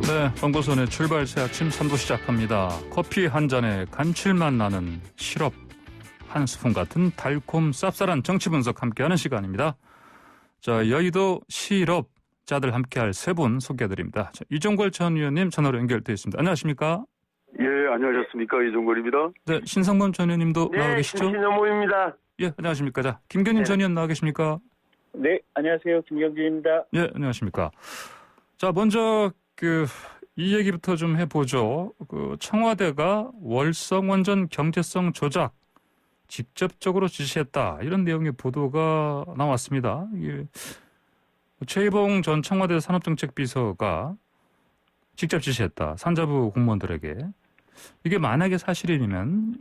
네, 번고선의 출발 새 아침 3부 시작합니다. 커피 한 잔에 감칠맛 나는 시럽 한 스푼 같은 달콤 쌉쌀한 정치 분석 함께하는 시간입니다. 자, 여의도 시럽자들 함께할 세 분 소개해드립니다. 자, 이종걸 전 의원님 전화로 연결되어 있습니다. 안녕하십니까? 예, 안녕하셨습니까? 이종걸입니다. 네, 신상범 전 의원님도 나와 계시죠? 신상범입니다. 예, 안녕하십니까? 자, 김경진 전 의원 나와 계십니까? 네, 안녕하세요. 김경진입니다. 예, 안녕하십니까? 자, 먼저 이 얘기부터 좀 해보죠. 청와대가 월성원전 경제성 조작 직접적으로 지시했다. 이런 내용의 보도가 나왔습니다. 이게 최희봉 전 청와대 산업정책비서가 직접 지시했다. 산자부 공무원들에게. 이게 만약에 사실이면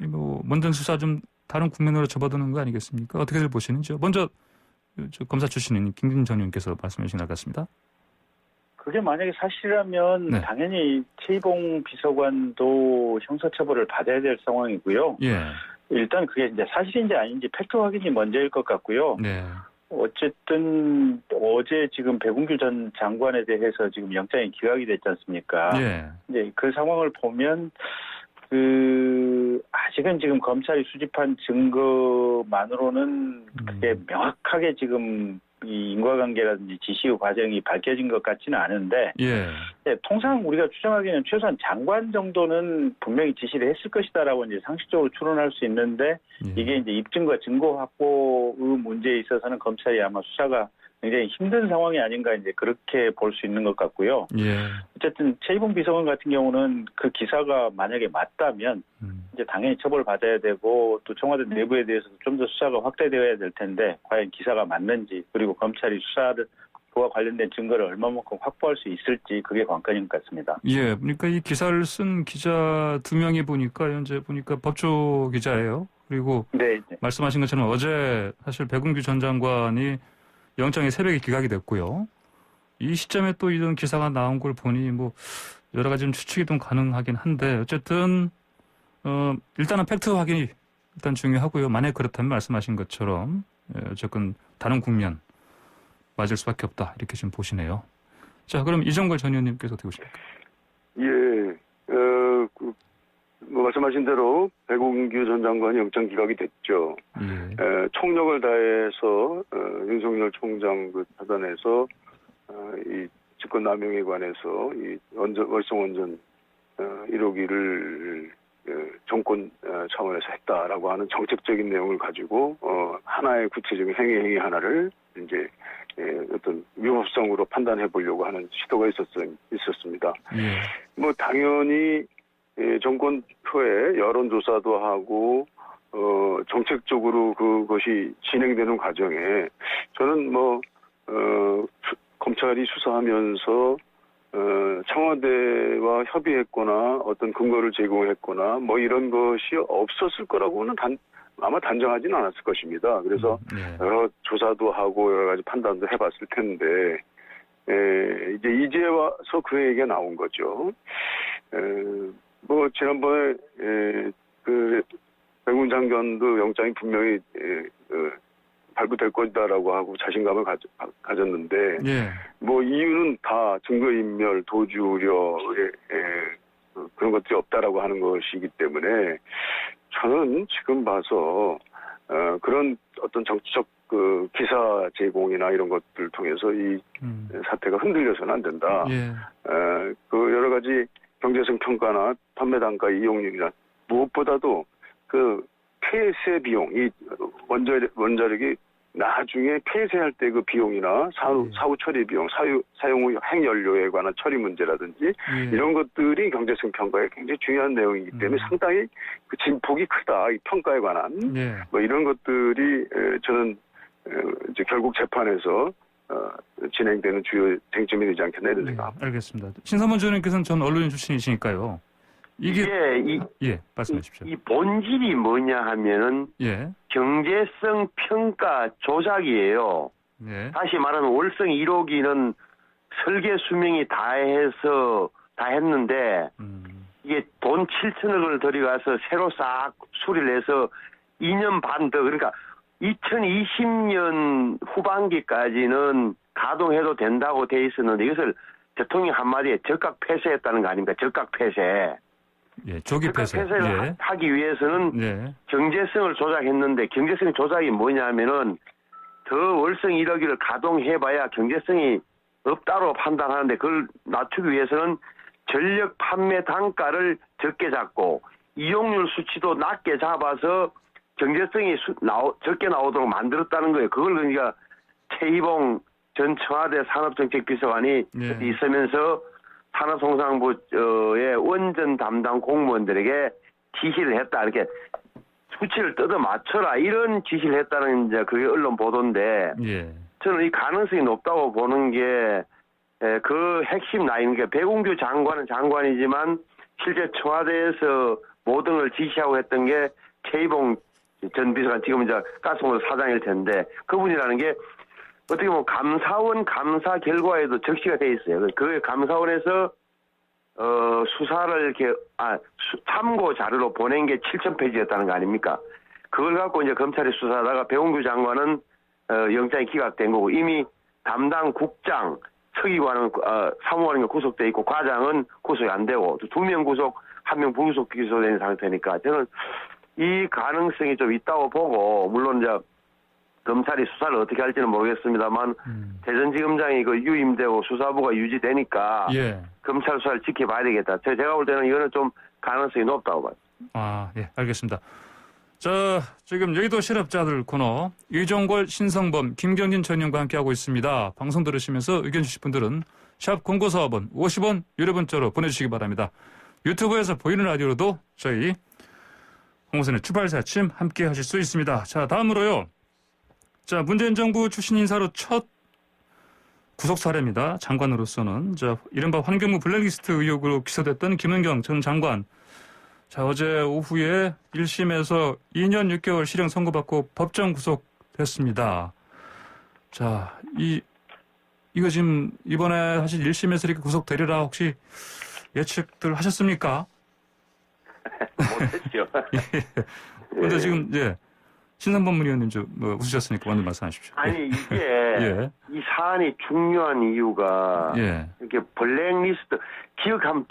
원전 수사 좀 다른 국면으로 접어드는 거 아니겠습니까? 어떻게들 보시는지요? 먼저 검사 출신인 김균 전 의원께서 말씀해 주시기 바랍니다. 그게 만약에 사실이라면 네. 당연히 최희봉 비서관도 형사처벌을 받아야 될 상황이고요. 예. 일단 그게 이제 사실인지 아닌지 팩트 확인이 먼저일 것 같고요. 네. 어쨌든 어제 지금 백운규 전 장관에 대해서 지금 영장이 기각이 됐지 않습니까? 예. 이제 그 상황을 보면 아직은 지금 검찰이 수집한 증거만으로는 그게 명확하게 지금 이 인과관계라든지 지시 과정이 밝혀진 것 같지는 않은데, 예. 네, 통상 우리가 추정하기에는 최소한 장관 정도는 분명히 지시를 했을 것이다라고 이제 상식적으로 추론할 수 있는데, 이게 이제 입증과 증거 확보의 문제에 있어서는 검찰이 아마 수사가 굉장히 힘든 상황이 아닌가 이제 그렇게 볼 수 있는 것 같고요. 예. 어쨌든 최희봉 비서관 같은 경우는 그 기사가 만약에 맞다면 이제 당연히 처벌받아야 되고 또 청와대 내부에 대해서도 좀 더 수사가 확대되어야 될 텐데 과연 기사가 맞는지 그리고 검찰이 수사를 그와 관련된 증거를 얼마만큼 확보할 수 있을지 그게 관건인 것 같습니다. 예, 그러니까 이 기사를 쓴 기자 2명이 현재 보니까 법조 기자예요. 그리고 네. 말씀하신 것처럼 어제 사실 백운규 전 장관이 영장이 새벽에 기각이 됐고요. 이 시점에 또 이런 기사가 나온 걸 보니 여러 가지 좀 추측이 좀 가능하긴 한데 어쨌든 일단은 팩트 확인이 일단 중요하고요. 만약 그렇다면 말씀하신 것처럼 어쨌든 다른 국면 맞을 수밖에 없다 이렇게 좀 보시네요. 자, 그럼 이종걸 전 의원님께서 어떻게 보십니까? 예, 말씀하신 대로 백운규 전 장관이 영장 기각이 됐죠. 예. 총력을 다해서 윤석열 총장 차단해서 이 직권남용에 관해서 이 월성원전 1호기를 정권 차원에서 했다라고 하는 정책적인 내용을 가지고 하나의 구체적인 행위 하나를 이제 어떤 위법성으로 판단해 보려고 하는 시도가 있었습니다. 예. 당연히 정권 초에 여론조사도 하고 정책적으로 그것이 진행되는 과정에 저는 검찰이 수사하면서 청와대와 협의했거나 어떤 근거를 제공했거나 이런 것이 없었을 거라고는 아마 단정하지는 않았을 것입니다. 그래서 여러 조사도 하고 여러 가지 판단도 해봤을 텐데 이제 와서 그 얘기가 나온 거죠. 지난번에 백운 장관도 영장이 분명히 발부될 것이다라고 하고 자신감을 가졌는데 예. 이유는 다 증거인멸, 도주 우려에 그런 것들이 없다라고 하는 것이기 때문에 저는 지금 봐서 그런 어떤 정치적 기사 제공이나 이런 것들을 통해서 이 사태가 흔들려서는 안 된다. 예. 여러 가지 경제성 평가나 판매 단가 이용률이나 무엇보다도 폐쇄 비용, 이 원자력이 나중에 폐쇄할 때 그 비용이나 사후 처리 비용, 사용 후 핵연료에 관한 처리 문제라든지 이런 것들이 경제성 평가에 굉장히 중요한 내용이기 때문에 상당히 그 진폭이 크다. 이 평가에 관한 이런 것들이 저는 이제 결국 재판에서 진행되는 주요 쟁점이 되지 않겠나 이런 생각합니다. 알겠습니다. 신상범 전 의원께서는 전 언론인 출신이시니까요. 예, 말씀해 주십시오. 이 본질이 뭐냐 하면은 경제성 평가 조작이에요. 예. 다시 말하면 월성 1호기는 설계 수명이 다 했는데 이게 돈 7천억을 들여가서 새로 싹 수리를 해서 2년 반 더 그러니까 2020년 후반기까지는 가동해도 된다고 돼 있었는데 이것을 대통령 한마디에 적각 폐쇄했다는 거 아닙니까? 적각 폐쇄. 예, 조기 적각 폐쇄. 폐쇄를 예. 하기 위해서는 예. 경제성을 조작했는데 경제성 조작이 뭐냐면은 더 월성 1호기를 가동해봐야 경제성이 없다로 판단하는데 그걸 낮추기 위해서는 전력 판매 단가를 적게 잡고 이용률 수치도 낮게 잡아서 경제성이 적게 나오도록 만들었다는 거예요. 그걸 그러니까 최희봉 전 청와대 산업정책비서관이 예. 있으면서 산업통상부의 원전 담당 공무원들에게 지시를 했다. 이렇게 수치를 뜯어 맞춰라 이런 지시를 했다는 이제 그게 언론 보도인데 예. 저는 이 가능성이 높다고 보는 게 그 핵심 라인, 게 배공규 장관은 장관이지만 실제 청와대에서 모든 걸 지시하고 했던 게 최희봉 전 비서관, 지금 이제 가스공사 사장일 텐데 그분이라는 게 어떻게 보면 감사원 감사 결과에도 적시가 돼 있어요. 그 감사원에서 수사를 이렇게 참고 자료로 보낸 게 7,000페이지였다는 거 아닙니까? 그걸 갖고 이제 검찰이 수사하다가 배용규 장관은 영장이 기각된 거고 이미 담당 국장, 서기관은 사무관은 구속돼 있고 과장은 구속이 안 되고 2명 구속, 1명 불구속 기소된 상태니까 저는 이 가능성이 좀 있다고 보고 물론 이제 검찰이 수사를 어떻게 할지는 모르겠습니다만 대전지검장이 그 유임되고 수사부가 유지되니까 예. 검찰 수사를 지켜봐야 되겠다. 제가 볼 때는 이거는 좀 가능성이 높다고 봐요. 아, 예, 알겠습니다. 자, 지금 여의도 실업자들 코너 이종골, 신성범, 김경진 전 의원과 함께하고 있습니다. 방송 들으시면서 의견 주실 분들은 샵 0945번 50원 유료 문자로 보내주시기 바랍니다. 유튜브에서 보이는 라디오로도 저희 홍호선의 주발사 아침 함께 하실 수 있습니다. 자, 다음으로요. 자, 문재인 정부 출신 인사로 첫 구속 사례입니다. 장관으로서는 이른바 환경부 블랙리스트 의혹으로 기소됐던 김은경 전 장관. 자, 어제 오후에 1심에서 2년 6개월 실형 선고받고 법정 구속됐습니다. 자, 이거 지금 이번에 사실 1심에서 이렇게 구속되리라 혹시 예측들 하셨습니까? 못했죠. 근데 지금 신상범 의원님 웃으셨으니까 먼저 말씀하십시오. 아니 이게 예. 이 사안이 중요한 이유가 예. 이렇게 블랙리스트 기억하면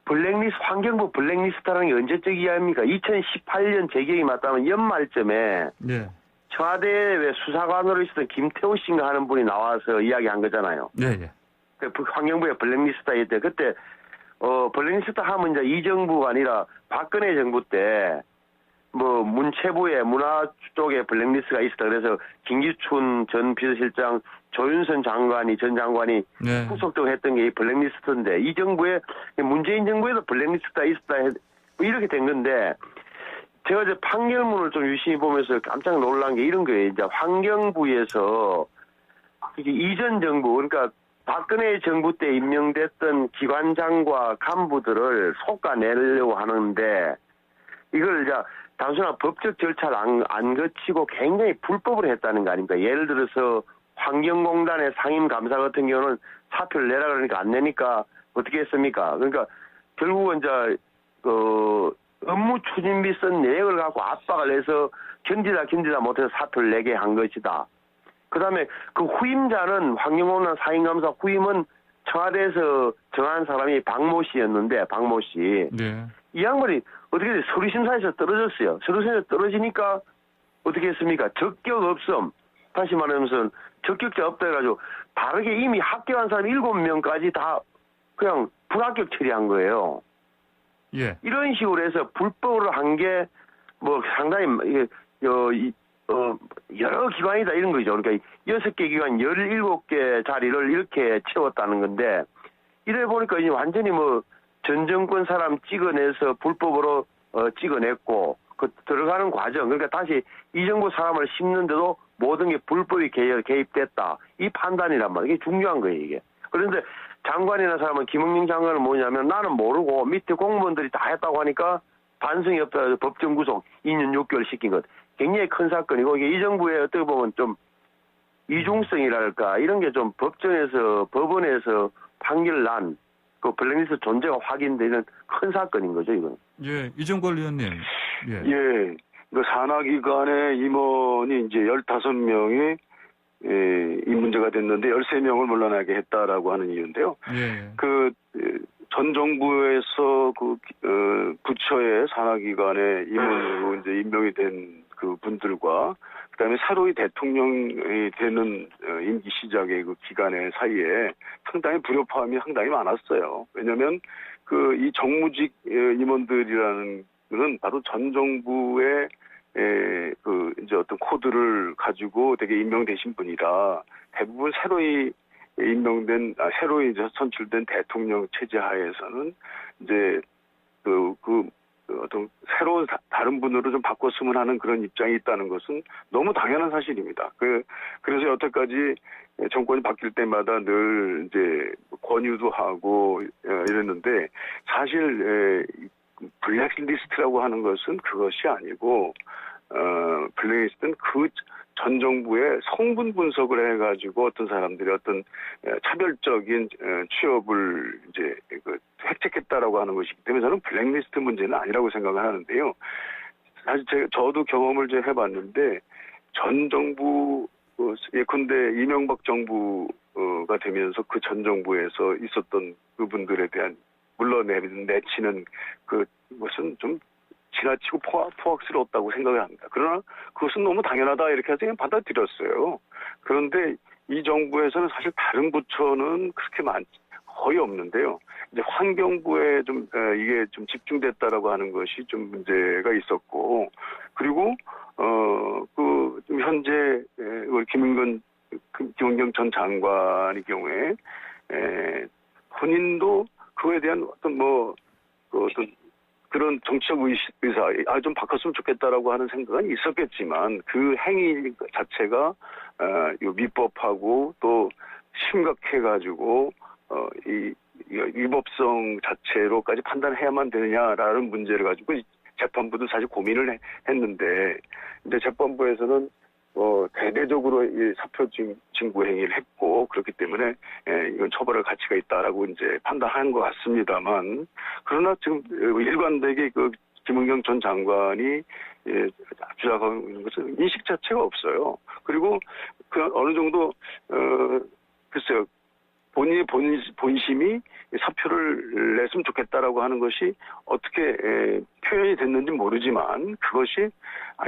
블랙리스트 환경부 블랙리스트라는 게 언제적 이야기입니까? 2018년 재경이 맞다면 연말쯤에 예. 청와대 수사관으로 있었던 김태우 씨인가 하는 분이 나와서 이야기한 거잖아요. 예, 예. 그 환경부의 블랙리스트가 있대. 그때 블랙리스트 하면 이제 이 정부가 아니라 박근혜 정부 때 문체부의 문화 쪽에 블랙리스트가 있었다. 그래서 김기춘 전 비서실장, 조윤선 전 장관이 네. 후속되고 했던 게 이 블랙리스트인데 이 정부에 문재인 정부에도 블랙리스트가 있었다. 이렇게 된 건데 제가 이제 판결문을 좀 유심히 보면서 깜짝 놀란 게 이런 거예요. 이제 환경부에서 이전 정부 그러니까 박근혜 정부 때 임명됐던 기관장과 간부들을 솎아내려고 하는데 이걸 이제 단순한 법적 절차를 안 거치고 굉장히 불법으로 했다는 거 아닙니까? 예를 들어서 환경공단의 상임감사 같은 경우는 사표를 내라 그러니까 안 내니까 어떻게 했습니까? 그러니까 결국은 이제 업무 추진비 쓴 내역을 갖고 압박을 해서 견디다 못해서 사표를 내게 한 것이다. 그 다음에 그 후임자는 환경공단 상임감사 후임은 청와대에서 정한 사람이 박모 씨였는데 박모 씨. 네. 이 양반이 어떻게 서류심사에서 떨어졌어요. 서류심사에서 떨어지니까 어떻게 했습니까? 적격 없음. 다시 말하면서 적격자 없다 해가지고 다르게 이미 합격한 사람 7명까지 다 그냥 불합격 처리한 거예요. 예. 이런 식으로 해서 불법으로 한 게 상당히 여러 기관이다 이런 거죠. 그러니까 6개 기관 17개 자리를 이렇게 채웠다는 건데 이래 보니까 이제 완전히 전 정권 사람 찍어내서 불법으로 찍어냈고 그 들어가는 과정 그러니까 다시 이 정부 사람을 심는데도 모든 게 불법이 개입됐다 이 판단이란 말이에요. 이게 중요한 거예요 이게. 그런데 장관이나 사람은 김은경 장관은 뭐냐면 나는 모르고 밑에 공무원들이 다 했다고 하니까 반성이 없다 해서 법정 구속 2년 6개월 시킨 것 굉장히 큰 사건이고 이게 이 정부의 어떻게 보면 좀 이중성이랄까 이런 게 좀 법원에서 판결 난 그 블랙리스트 존재가 확인되는 큰 사건인 거죠, 이건. 예, 이종걸 의원님. 예. 예. 그 산하기관의 임원이 이제 15명이 이 문제가 됐는데 13명을 물러나게 했다라고 하는 이유인데요. 예. 전 정부에서 부처의 산하기관에 임원으로 이제 임명이 된 그 분들과 그다음에 새로이 대통령이 되는 임기 시작의 그 기간의 사이에 상당히 불협화음이 상당히 많았어요. 왜냐하면 이 정무직 임원들이라는 것은 바로 전 정부의 이제 어떤 코드를 가지고 되게 임명되신 분이라 대부분 새로이 이제 선출된 대통령 체제 하에서는 이제 어떤 새로운 다른 분으로 좀 바꿨으면 하는 그런 입장이 있다는 것은 너무 당연한 사실입니다. 그래서 여태까지 정권이 바뀔 때마다 늘 이제 권유도 하고 이랬는데 사실 블랙리스트라고 하는 것은 그것이 아니고 블랙리스트는 전 정부의 성분 분석을 해가지고 어떤 사람들이 어떤 차별적인 취업을 이제 획책했다라고 하는 것이기 때문에 저는 블랙리스트 문제는 아니라고 생각을 하는데요. 사실 저도 경험을 좀 해봤는데 전 정부 예컨대 이명박 정부가 되면서 그 전 정부에서 있었던 그분들에 대한 물러내치는 그것은 좀 지나치고 포악스러웠다고 생각을 합니다. 그러나 그것은 너무 당연하다 이렇게 해서 그냥 받아들였어요. 그런데 이 정부에서는 사실 다른 부처는 그렇게 거의 없는데요. 이제 환경부에 좀 이게 좀 집중됐다라고 하는 것이 좀 문제가 있었고, 그리고 좀 현재 우리 김은경 전 장관의 경우에 본인도 그에 대한 어떤 그런 정치적 의사, 좀 바꿨으면 좋겠다라고 하는 생각은 있었겠지만 그 행위 자체가 미법하고 또 심각해가지고 이 위법성 자체로까지 판단해야만 되느냐라는 문제를 가지고 재판부도 사실 고민을 했는데 이제 재판부에서는 대대적으로 이 사표 징구 행위를 했고 그렇기 때문에 이건 처벌할 가치가 있다라고 이제 판단한 것 같습니다만 그러나 지금 일관되게 김은경 전 장관이 주장하고 있는 것은 인식 자체가 없어요. 그리고 어느 정도 글쎄요. 본인의 본심이 사표를 냈으면 좋겠다라고 하는 것이 어떻게 표현이 됐는지 모르지만 그것이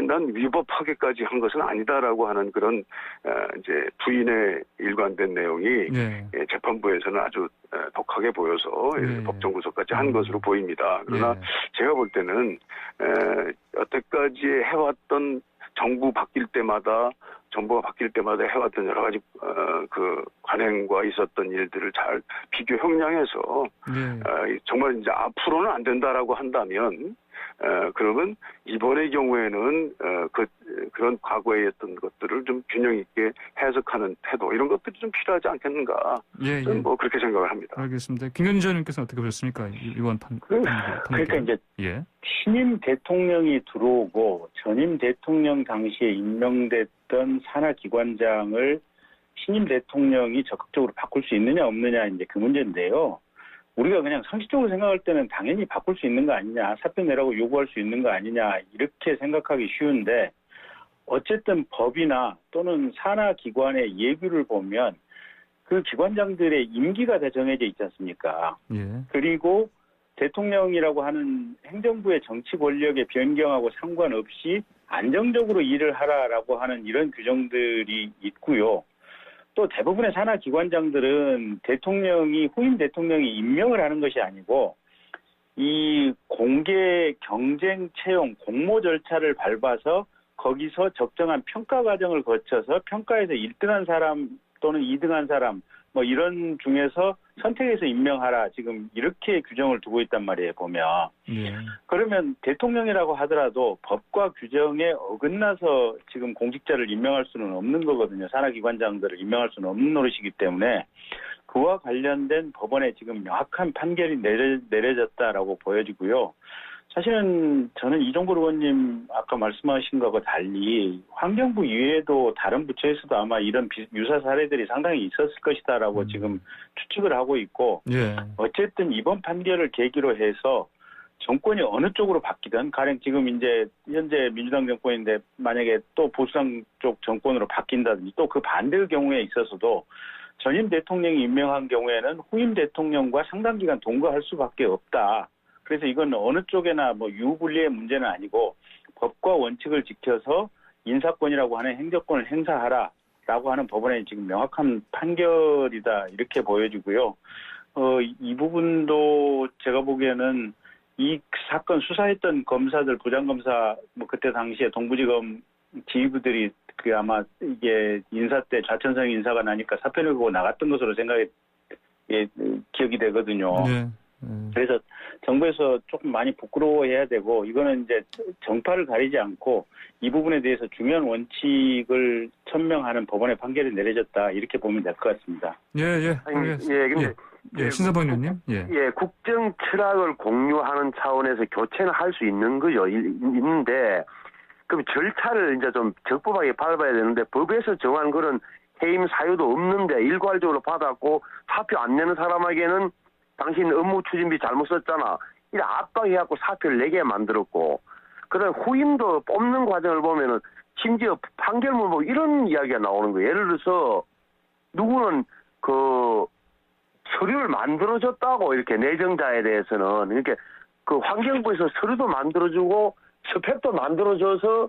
난 위법하게까지 한 것은 아니다라고 하는 그런 이제 부인의 일관된 내용이 재판부에서는 아주 독하게 보여서 법정 구속까지 한 것으로 보입니다. 그러나 제가 볼 때는 여태까지 해왔던 정부가 바뀔 때마다 해왔던 여러 가지 관행과 있었던 일들을 잘 비교 형량해서 정말 이제 앞으로는 안 된다라고 한다면 그러면 이번의 경우에는 그런 과거에 했던 것들을 좀 균형 있게 해석하는 태도 이런 것들이 좀 필요하지 않겠는가? 저는 그렇게 생각을 합니다. 알겠습니다. 김건희 전님께서는 어떻게 보셨습니까? 이번 그러니까 이제 신임 대통령이 들어오고 전임 대통령 당시에 임명됐던 산하기관장을 신임 대통령이 적극적으로 바꿀 수 있느냐 없느냐 이제 그 문제인데요. 우리가 그냥 상식적으로 생각할 때는 당연히 바꿀 수 있는 거 아니냐, 사표 내라고 요구할 수 있는 거 아니냐 이렇게 생각하기 쉬운데 어쨌든 법이나 또는 산하기관의 예규를 보면 그 기관장들의 임기가 다 정해져 있지 않습니까? 그리고 대통령이라고 하는 행정부의 정치 권력의 변경하고 상관없이 안정적으로 일을 하라라고 하는 이런 규정들이 있고요. 또 대부분의 산하기관장들은 후임 대통령이 임명을 하는 것이 아니고 이 공개 경쟁 채용 공모 절차를 밟아서 거기서 적정한 평가 과정을 거쳐서 평가에서 1등한 사람 또는 2등한 사람 뭐 이런 중에서 선택해서 임명하라 지금 이렇게 규정을 두고 있단 말이에요 보면. 그러면 대통령이라고 하더라도 법과 규정에 어긋나서 지금 공직자를 임명할 수는 없는 거거든요. 산하기관장들을 임명할 수는 없는 노릇이기 때문에 그와 관련된 법원에 지금 명확한 판결이 내려졌다라고 보여지고요. 사실은 저는 이종걸 의원님 아까 말씀하신 것과 달리 환경부 이외에도 다른 부처에서도 아마 이런 유사 사례들이 상당히 있었을 것이다라고 지금 추측을 하고 있고 어쨌든 이번 판결을 계기로 해서 정권이 어느 쪽으로 바뀌든 가령 지금 이제 현재 민주당 정권인데 만약에 또 보수당 쪽 정권으로 바뀐다든지 또 그 반대의 경우에 있어서도 전임 대통령이 임명한 경우에는 후임 대통령과 상당 기간 동거할 수밖에 없다. 그래서 이건 어느 쪽에나 뭐 유불리의 문제는 아니고 법과 원칙을 지켜서 인사권이라고 하는 행정권을 행사하라라고 하는 법원의 지금 명확한 판결이다 이렇게 보여지고요. 이 부분도 제가 보기에는 이 사건 수사했던 검사들, 부장검사, 뭐 그때 당시에 동부지검 지휘부들이 그 아마 이게 인사 때 좌천성 인사가 나니까 사표를 보고 나갔던 것으로 기억이 되거든요. 네. 그래서 정부에서 조금 많이 부끄러워해야 되고 이거는 이제 정파를 가리지 않고 이 부분에 대해서 중요한 원칙을 천명하는 법원의 판결이 내려졌다 이렇게 보면 될 것 같습니다. 예. 근데 신사범 의원님. 예, 국정 철학을 공유하는 차원에서 교체는 할 수 있는 거죠. 있는데 그럼 절차를 이제 좀 적법하게 밟아야 되는데 법에서 정한 그런 해임 사유도 없는데 일괄적으로 받았고 사표 안 내는 사람에게는 당신 업무 추진비 잘못 썼잖아. 이래 압박해갖고 사표를 내게 만들었고, 그다음 후임도 뽑는 과정을 보면은 심지어 판결문 보고 이런 이야기가 나오는 거예요. 예를 들어서 누구는 그 서류를 만들어줬다고 이렇게 내정자에 대해서는 이렇게 그 환경부에서 서류도 만들어주고 스펙도 만들어줘서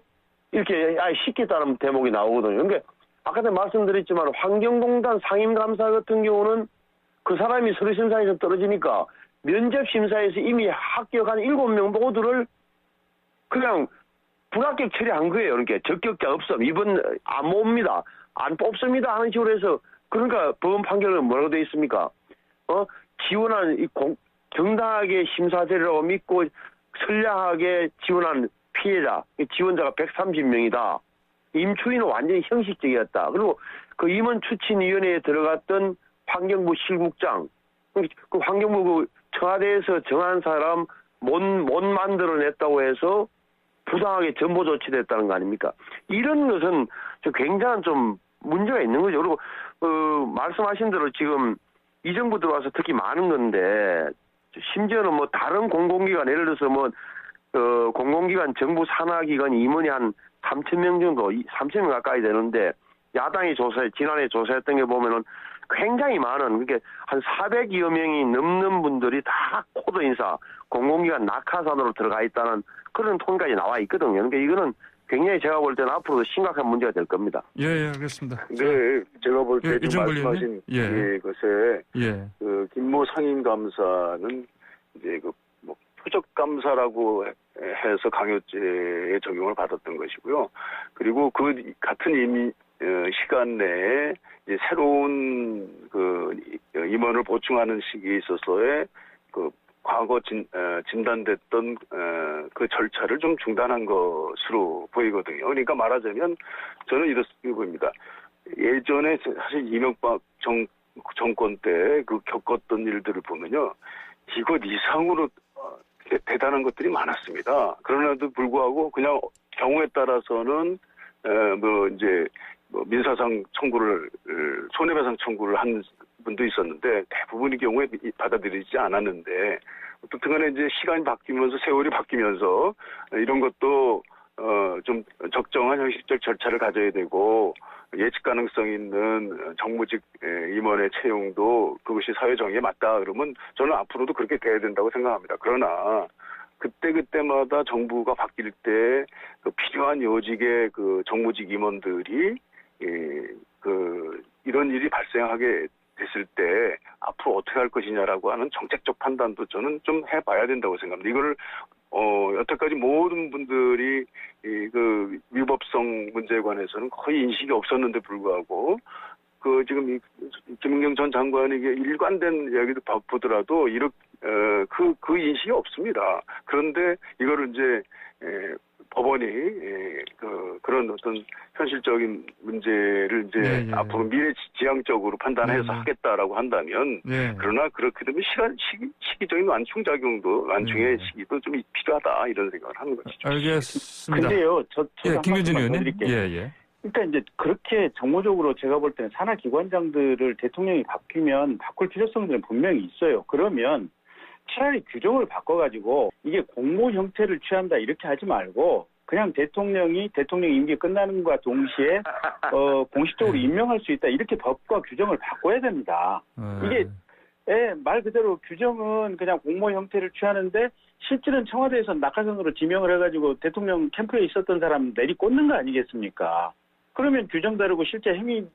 이렇게 쉽게 따르는 대목이 나오거든요. 그러니까 아까 전에 말씀드렸지만 환경공단 상임감사 같은 경우는 그 사람이 서류 심사에서 떨어지니까 면접 심사에서 이미 합격한 7명 모두를 그냥 불합격 처리한 거예요. 그러니까 적격자 없음, 이번 안 봅니다, 안 뽑습니다 하는 식으로 해서 그러니까 법원 판결은 뭐라고 되어 있습니까? 지원한 정당하게 심사제라고 믿고 선량하게 지원한 피해자, 지원자가 130명이다. 임추인은 완전히 형식적이었다. 그리고 그 임원 추진위원회에 들어갔던 환경부 실국장, 그 환경부 그 청와대에서 정한 사람 못 만들어냈다고 해서 부당하게 전보 조치됐다는 거 아닙니까? 이런 것은 굉장한 좀 문제가 있는 거죠. 그리고 말씀하신 대로 지금 이 정부 들어와서 특히 많은 건데 심지어는 뭐 다른 공공기관 예를 들어서 뭐 공공기관 정부 산하기관 임원이 한 3,000명 정도, 3,000명 가까이 되는데 야당이 지난해 조사했던 게 보면은 굉장히 많은, 그게 한 400여 명이 넘는 분들이 다 코드 인사, 공공기관 낙하산으로 들어가 있다는 그런 통계까지 나와 있거든요. 그러니까 이거는 굉장히 제가 볼 때는 앞으로도 심각한 문제가 될 겁니다. 예, 알겠습니다. 네, 제가 볼 때 지금 말씀하신 것에 그 김모 상임감사는 이제 그 뭐 표적감사라고 해서 강요죄에 적용을 받았던 것이고요. 그리고 그 같은 시간 내에 이제 새로운 그 임원을 보충하는 시기에 있어서의 그 과거 진단됐던 그 절차를 좀 중단한 것으로 보이거든요. 그러니까 말하자면 저는 이렇게 보입니다. 예전에 사실 이명박 정권 때 그 겪었던 일들을 보면요, 이것 이상으로 대단한 것들이 많았습니다. 그러나도 불구하고 그냥 경우에 따라서는 민사상 청구를 손해배상 청구를 한 분도 있었는데 대부분의 경우에 받아들이지 않았는데 어떻든 간에 이제 시간이 바뀌면서 세월이 바뀌면서 이런 것도 좀 적정한 형식적 절차를 가져야 되고 예측 가능성 있는 정무직 임원의 채용도 그것이 사회 정의에 맞다 그러면 저는 앞으로도 그렇게 돼야 된다고 생각합니다. 그러나 그때마다 정부가 바뀔 때 그 필요한 요직의 그 정무직 임원들이 이런 일이 발생하게 됐을 때 앞으로 어떻게 할 것이냐라고 하는 정책적 판단도 저는 좀 해봐야 된다고 생각합니다. 이거를 여태까지 모든 분들이 그 위법성 문제에 관해서는 거의 인식이 없었는데 불구하고 그 지금 김은경 전 장관이 일관된 이야기도 보더라도 그 인식이 없습니다. 그런데 이거를 이제 법원이 그런 어떤 현실적인 문제를 이제 앞으로 미래지향적으로 판단해서 하겠다라고 한다면 그러나 그렇게 되면 시기적인 완충의 시기도 좀 필요하다 이런 생각을 하는 것이죠. 알겠습니다. 근데요, 김규진 의원님. 일단 이제 그렇게 정무적으로 제가 볼 때는 산하기관장들을 대통령이 바뀌면 바꿀 필요성들은 분명히 있어요. 그러면 차라리 규정을 바꿔가지고 이게 공모 형태를 취한다 이렇게 하지 말고 그냥 대통령이 대통령 임기 끝나는 것과 동시에 공식적으로 임명할 수 있다 이렇게 법과 규정을 바꿔야 됩니다. 이게 말 그대로 규정은 그냥 공모 형태를 취하는데 실질은 청와대에서 낙하산으로 지명을 해가지고 대통령 캠프에 있었던 사람 내리꽂는 거 아니겠습니까? 그러면 규정 다르고 실제 행위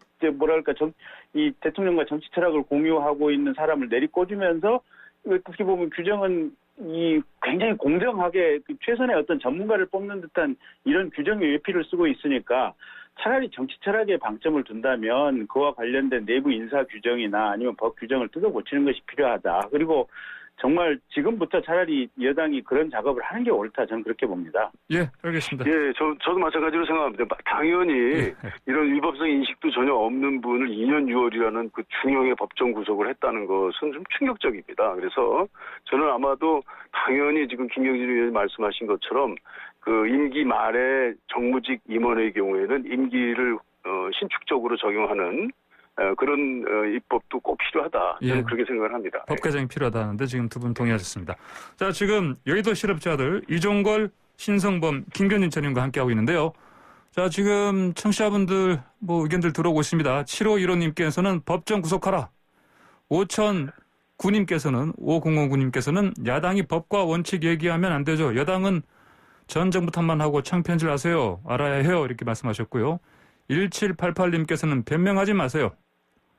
이 대통령과 정치 철학을 공유하고 있는 사람을 내리꽂으면서 어떻게 보면 규정은 이 굉장히 공정하게 최선의 어떤 전문가를 뽑는 듯한 이런 규정의 외피를 쓰고 있으니까 차라리 정치 철학에 방점을 둔다면 그와 관련된 내부 인사 규정이나 아니면 법 규정을 뜯어고치는 것이 필요하다. 그리고 정말 지금부터 차라리 여당이 그런 작업을 하는 게 옳다. 저는 그렇게 봅니다. 예, 알겠습니다. 예, 저도 마찬가지로 생각합니다. 당연히 이런 위법성 인식도 전혀 없는 분을 2년 6월이라는 그 중형의 법정 구속을 했다는 것은 좀 충격적입니다. 그래서 저는 아마도 당연히 지금 김경진 의원이 말씀하신 것처럼 그 임기 말에 정무직 임원의 경우에는 임기를 신축적으로 적용하는 그런 입법도 꼭 필요하다. 저는 그렇게 생각을 합니다. 법 개정이 필요하다는데 지금 두 분 동의하셨습니다. 자, 지금 여의도 실업자들 이종걸, 신성범, 김견진 전임과 함께하고 있는데요. 자, 지금 청취자분들 의견들 들어오고 있습니다. 7515님께서는 법정 구속하라. 5009님께서는 야당이 법과 원칙 얘기하면 안 되죠. 여당은 전 정부 탓만 하고 창피한질 아세요. 알아야 해요. 이렇게 말씀하셨고요. 1788님께서는 변명하지 마세요.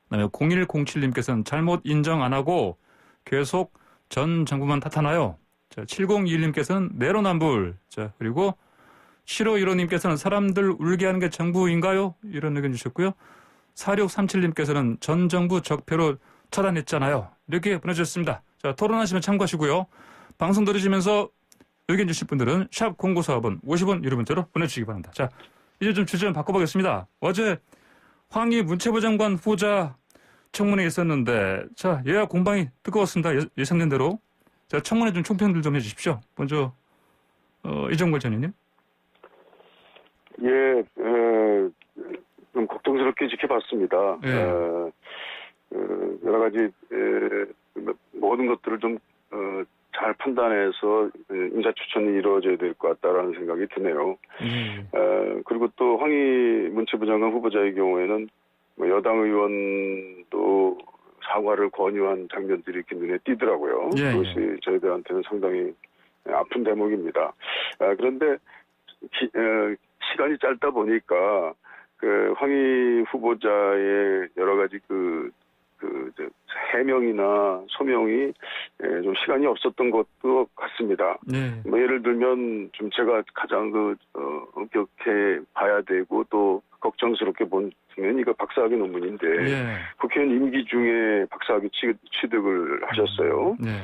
그다음에 0107님께서는 잘못 인정 안 하고 계속 전 정부만 탓하나요? 자, 7021님께서는 내로남불. 자, 그리고 7515님께서는 사람들 울게 하는 게 정부인가요? 이런 의견 주셨고요. 4637님께서는 전 정부 적폐로 처단했잖아요. 이렇게 보내주셨습니다. 자, 토론하시면 참고하시고요. 방송 들으시면서 의견 주실 분들은 샵 0945번 50원 유료 문자로 보내주시기 바랍니다. 자, 이제 좀 주제 좀 바꿔보겠습니다. 어제 황희 문체부 장관 후보자 청문회 있었는데, 자, 여야 공방이 뜨거웠습니다. 예상된 대로. 자, 청문회 좀 총평들 좀 해주십시오. 먼저, 이종걸 전의님. 예, 좀 걱정스럽게 지켜봤습니다. 예. 여러 가지, 모든 것들을 좀, 잘 판단해서 인사 추천이 이루어져야 될 것 같다라는 생각이 드네요. 그리고 또 황희 문체부 장관 후보자의 경우에는 여당 의원도 사과를 권유한 장면들이 이렇게 눈에 띄더라고요. 예, 그것이 저희들한테는 상당히 아픈 대목입니다. 그런데 시간이 짧다 보니까 그 황희 후보자의 여러 가지 해명이나 소명이 좀 시간이 없었던 것도 같습니다. 네. 예를 들면 좀 제가 가장 엄격해 봐야 되고 또 걱정스럽게 보면 이거 박사학위 논문인데 예. 국회의원 임기 중에 박사학위 취득을 하셨어요. 네.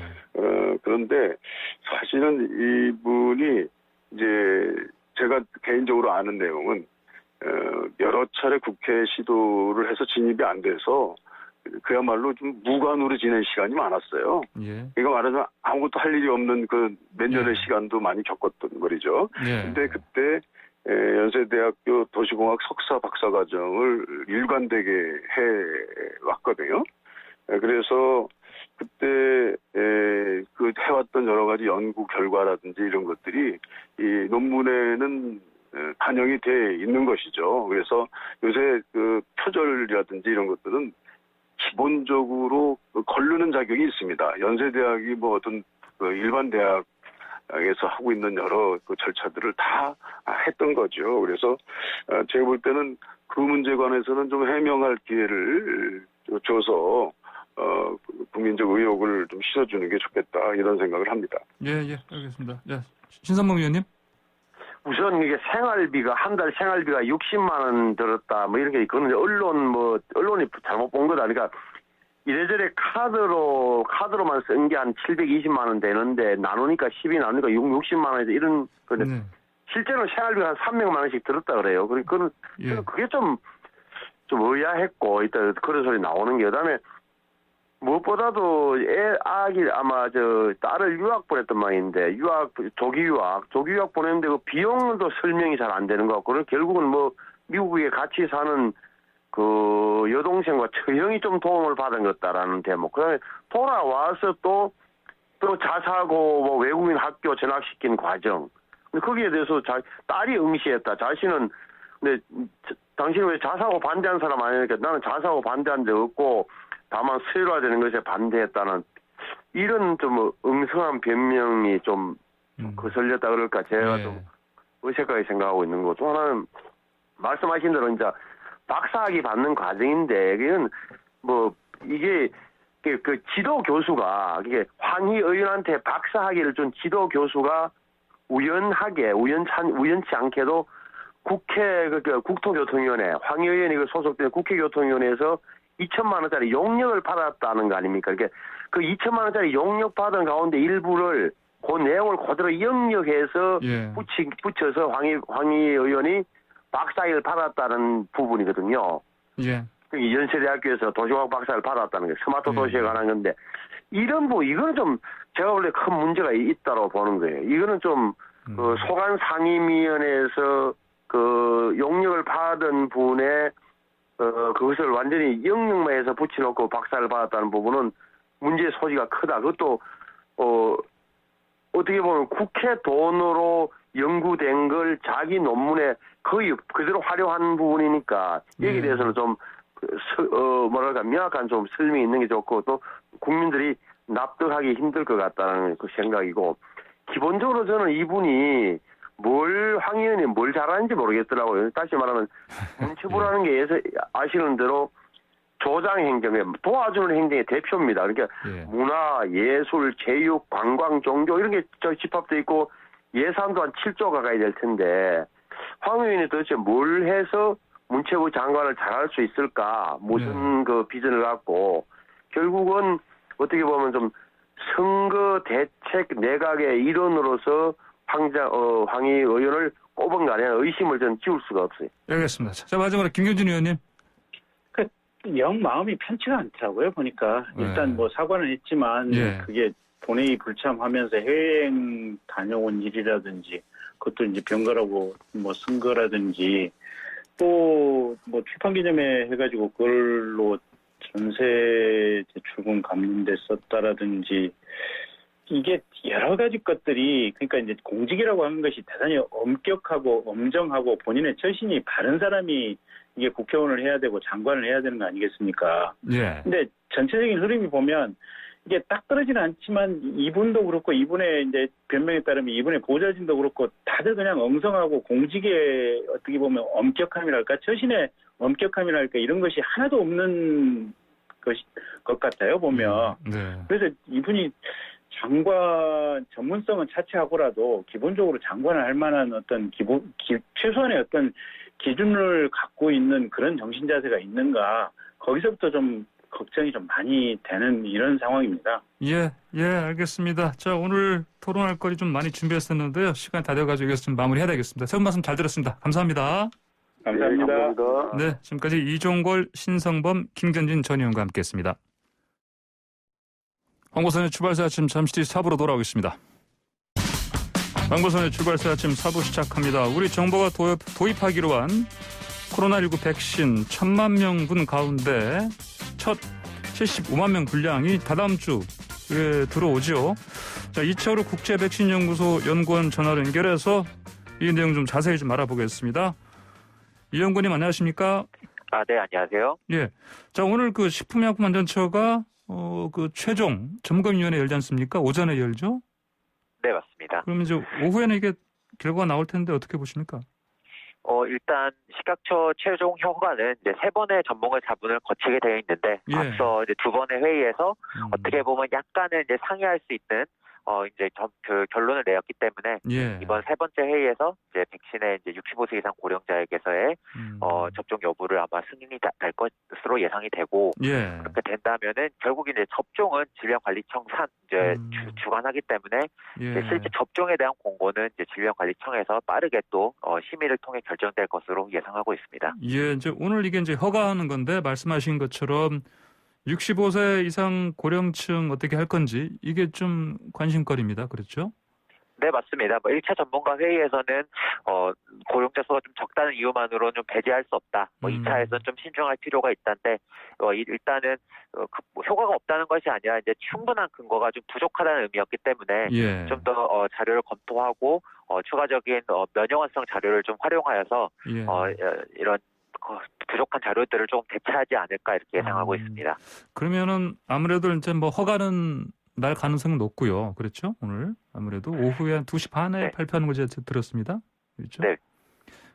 그런데 사실은 이분이 이제 제가 개인적으로 아는 내용은 여러 차례 국회 시도를 해서 진입이 안 돼서 그야말로 좀 무관으로 지낸 시간이 많았어요. 예. 이거 말하자면 아무것도 할 일이 없는 그 몇 년의 시간도 많이 겪었던 말이죠. 예. 근데 그때 연세대학교 도시공학 석사 박사 과정을 일관되게 해왔거든요. 그래서 그때 그 해왔던 여러 가지 연구 결과라든지 이런 것들이 이 논문에는 반영이 돼 있는 것이죠. 그래서 요새 그 표절이라든지 이런 것들은 기본적으로 걸르는 자격이 있습니다. 연세대학이 어떤 일반 대학에서 하고 있는 여러 그 절차들을 다 했던 거죠. 그래서 제가 볼 때는 그 문제에 관해서는 좀 해명할 기회를 줘서 국민적 의혹을 좀 씻어주는 게 좋겠다 이런 생각을 합니다. 예, 알겠습니다. 신선범 의원님. 우선 이게 생활비가 한 달 생활비가 60만 원 들었다 이렇게 그거는 언론이 잘못 본 거다. 그러니까 이래저래 카드로만 쓴 게 한 720만 원 되는데 나누니까 10이 나누니까 60만 원에서 이런 근데 실제로 생활비가 한 300만 원씩 들었다 그래요. 그러니까 그게 좀 의아했고 이따 그런 소리 나오는 게 그다음에 무엇보다도 아기 아마 딸을 유학 보냈던 모양인데 조기 유학 보냈는데 그 비용도 설명이 잘 안 되는 것 같고 그래서 결국은 미국에 같이 사는 그 여동생과 처형이 좀 도움을 받은 것 같다라는 대목. 그다음에 돌아와서 또 또 자사고 뭐 외국인 학교 전학시킨 과정. 근데 거기에 대해서 딸이 응시했다. 자신은 근데 당신은 왜 자사고 반대한 사람 아니니까 나는 자사고 반대한 적 없고 다만 수요화되는 것에 반대했다는 이런 좀 엉성한 변명이 좀 거슬렸다 그럴까 제가 예. 좀 어색하게 생각하고 있는 거. 또 하나는 말씀하신 대로 이제 박사학위 받는 과정인데 이건 뭐 이게 그 지도 교수가 이게 황희 의원한테 박사학위를 준 지도 교수가 우연치 않게도 국회 국토교통위원회 황희 의원이 그 소속된 국회교통위원회에서 2천만 원짜리 용역을 받았다는 거 아닙니까? 그러니까 그 2천만 원짜리 용역 받은 가운데 일부를 그 내용을 그대로 영역해서 예. 붙여서 황희 의원이 박사학위를 받았다는 부분이거든요. 예. 연세대학교에서 도시과학 박사를 받았다는 게 스마트 예. 도시에 관한 건데 이거는 좀 제가 원래 큰 문제가 있다고 보는 거예요. 이거는 좀 그 소관 상임위원회에서 그 용역을 받은 분의 그것을 완전히 영역만해서 붙여놓고 박사를 받았다는 부분은 문제의 소지가 크다. 그것도 어떻게 보면 국회 돈으로 연구된 걸 자기 논문에 거의 그대로 활용한 부분이니까 여기에 대해서는 좀 뭐랄까 명확한 좀 설명이 있는 게 좋고 또 국민들이 납득하기 힘들 것 같다는 그 생각이고 기본적으로 저는 이분이 황 의원이 뭘 잘하는지 모르겠더라고요. 다시 말하면 문체부라는 게 아시는 대로 조장 행정에 도와주는 행정의 대표입니다. 그러니까 예. 문화, 예술, 체육, 관광, 종교 이런 게 집합돼 있고 예산도 한 7조 가까이 될 텐데 황 의원이 도대체 뭘 해서 문체부 장관을 잘할 수 있을까? 무슨 그 비전을 갖고 결국은 어떻게 보면 좀 선거 대책 내각의 일원으로서 황희 의원을 꼽은 거 아니야 의심을 전 지울 수가 없어요. 알겠습니다. 자, 마지막으로 김경진 의원님. 영 마음이 편치가 않더라고요. 보니까 일단 뭐 사과는 했지만 예. 그게 본회의 불참하면서 해외여행 다녀온 일이라든지 그것도 이제 병가라고 뭐 쓴 거라든지 또 뭐 출판 기념회 해가지고 그걸로 전세 대출금 갚는 데 썼다라든지 이게 여러 가지 것들이 그러니까 이제 공직이라고 하는 것이 대단히 엄격하고 엄정하고 본인의 처신이 바른 사람이 이게 국회의원을 해야 되고 장관을 해야 되는 거 아니겠습니까? 예. 근데 전체적인 흐름이 보면 이게 딱 떨어지는 않지만 이분도 그렇고 이분의 이제 변명에 따르면 이분의 보좌진도 그렇고 다들 그냥 엉성하고 공직의 어떻게 보면 엄격함이랄까 처신의 엄격함이랄까 이런 것이 하나도 없는 것 같아요 보면. 네. 그래서 이분이 장관 전문성은 차치하고라도 기본적으로 장관을 할 만한 어떤 최소한의 어떤 기준을 갖고 있는 그런 정신 자세가 있는가 거기서부터 좀 걱정이 좀 많이 되는 이런 상황입니다. 예, 알겠습니다. 자, 오늘 토론할 거리 좀 많이 준비했었는데요. 시간이 다 돼가지고 여기서 좀 마무리해야 되겠습니다. 새로운 말씀 잘 들었습니다. 감사합니다. 감사합니다. 네, 감사합니다. 네, 지금까지 이종걸, 신성범, 김경진 전 의원과 함께했습니다. 황보선의 출발사 아침 잠시 뒤 4부로 돌아오겠습니다. 황보선의 출발사 아침 4부 시작합니다. 우리 정부가 도입하기로 한 코로나19 백신 1,000만 명분 가운데 첫 75만 명 분량이 다다음 주에 들어오죠. 자, 이철우 국제백신연구소 연구원 전화로 연결해서 이 내용 좀 자세히 좀 알아보겠습니다. 이 연구원님 안녕하십니까? 네, 안녕하세요. 예. 자, 오늘 그 식품의약품안전처가 그 최종 점검위원회 열지 않습니까? 오전에 열죠? 네, 맞습니다. 그러면 이제 오후에는 이게 결과가 나올 텐데 어떻게 보십니까? 일단 식약처 최종 허가는 이제 3번의 전문가 자문을 거치게 되어 있는데 예. 앞서 이제 2번의 회의에서 어떻게 보면 약간은 이제 상이할 수 있는 이제 그 결론을 내었기 때문에 예. 이번 3번째 회의에서 이제 백신의 이제 65세 이상 고령자에게서의 접종 여부를 아마 승인이 날 것으로 예상이 되고 예. 그렇게 된다면은 결국 이제 접종은 질병관리청 이제 주관하기 때문에 예. 실제 접종에 대한 공고는 이제 질병관리청에서 빠르게 또 심의를 통해 결정될 것으로 예상하고 있습니다. 예, 이제 오늘 이게 이제 허가하는 건데 말씀하신 것처럼 65세 이상 고령층 어떻게 할 건지 이게 좀 관심거리입니다. 그렇죠? 네, 맞습니다. 뭐 1차 전문가 회의에서는 고령자 수가 좀 적다는 이유만으로는 좀 배제할 수 없다. 뭐 2차에서는 좀 신중할 필요가 있다는데 일단은 뭐 효과가 없다는 것이 아니라 이제 충분한 근거가 좀 부족하다는 의미였기 때문에 예. 좀 더 자료를 검토하고 추가적인 면역성성 자료를 좀 활용하여서 예. 이런 부족한 자료들을 조금 대체하지 않을까 이렇게 예상하고 있습니다. 그러면은 아무래도 이제 뭐 허가는 날 가능성은 높고요. 그렇죠? 오늘 아무래도 오후에 한 2시 반에 네. 발표하는 거 제가 들었습니다. 그렇죠? 네.